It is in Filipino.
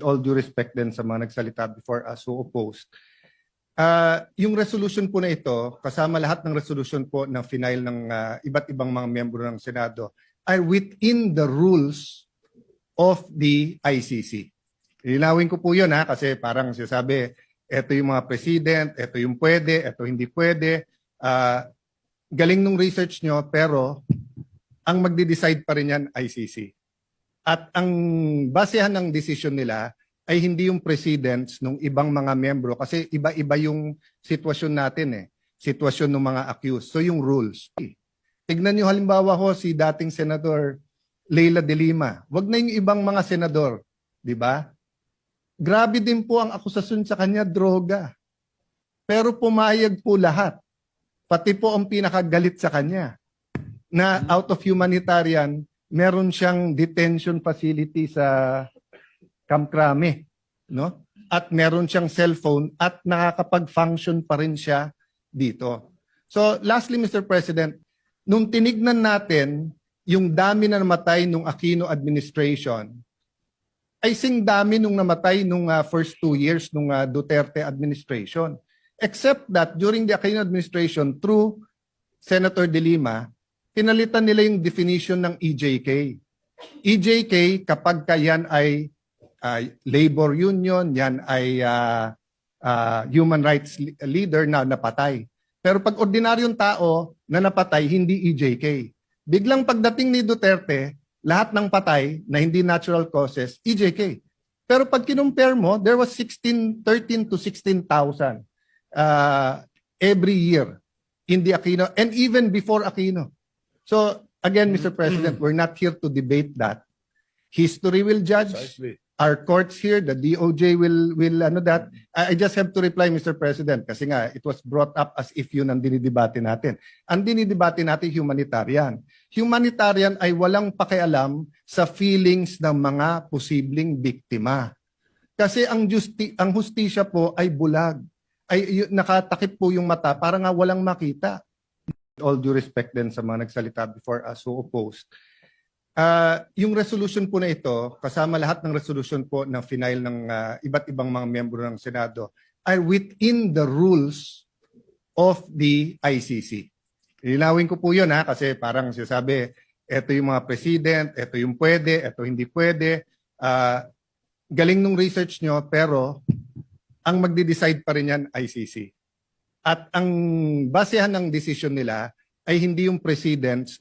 all due respect din sa mga nagsalita before us who opposed. Yung resolution po na ito, kasama lahat ng resolution po na final ng iba't ibang mga miyembro ng Senado, are within the rules of the ICC. Linawin ko po yun kasi parang sinasabi, ito yung mga president, ito yung pwede, ito hindi pwede. Galing nung research nyo, pero ang magde-decide pa rin yan ICC. At ang basehan ng decision nila ay hindi yung presidents ng ibang mga miyembro kasi iba-iba yung sitwasyon natin sitwasyon ng mga accused. So yung rules. Tignan nyo halimbawa ho si dating Senador Leila de Lima. Wag na yung ibang mga senador, di ba? Grabe din po ang akusasyon sa kanya, droga. Pero pumayag po lahat. Pati po ang pinakagalit sa kanya na out of humanitarian, meron siyang detention facility sa Camp Crame, no? At meron siyang cellphone at nakakapag-function pa rin siya dito. So lastly, Mr. President, nung tinignan natin yung dami na namatay nung Aquino administration, ay sing dami nung namatay nung first 2 years nung Duterte administration. Except that during the Aquino administration, through Senator De Lima, pinalitan nila yung definition ng EJK. EJK, kapag yan ay labor union, yan ay human rights leader na napatay. Pero pag ordinaryong tao na napatay, hindi EJK. Biglang pagdating ni Duterte, lahat ng patay na hindi natural causes, EJK. Pero pag kinumpare mo, there was 13 to 16,000 every year in the Aquino and even before Aquino. So again, Mr. President, we're not here to debate that. History will judge. Precisely. Our courts here, the DOJ will that. I just have to reply, Mr. President, kasi nga it was brought up as if yun ang dinidebate natin. Ang dinidebate natin humanitarian. Humanitarian ay walang pakialam sa feelings ng mga posibleng biktima. Kasi ang hustisya po ay bulag. Ay nakatakip po yung mata para nga walang makita. All due respect din sa mga nagsalita before us who opposed. Yung resolution po na ito, kasama lahat ng resolution po na final ng iba't ibang mga miyembro ng Senado, are within the rules of the ICC. Linawin ko po yun kasi parang sinasabi, ito yung mga president, ito yung pwede, ito hindi pwede. Galing nung research nyo, pero ang magde-decide pa rin yan ICC. At ang basehan ng decision nila ay hindi yung presidents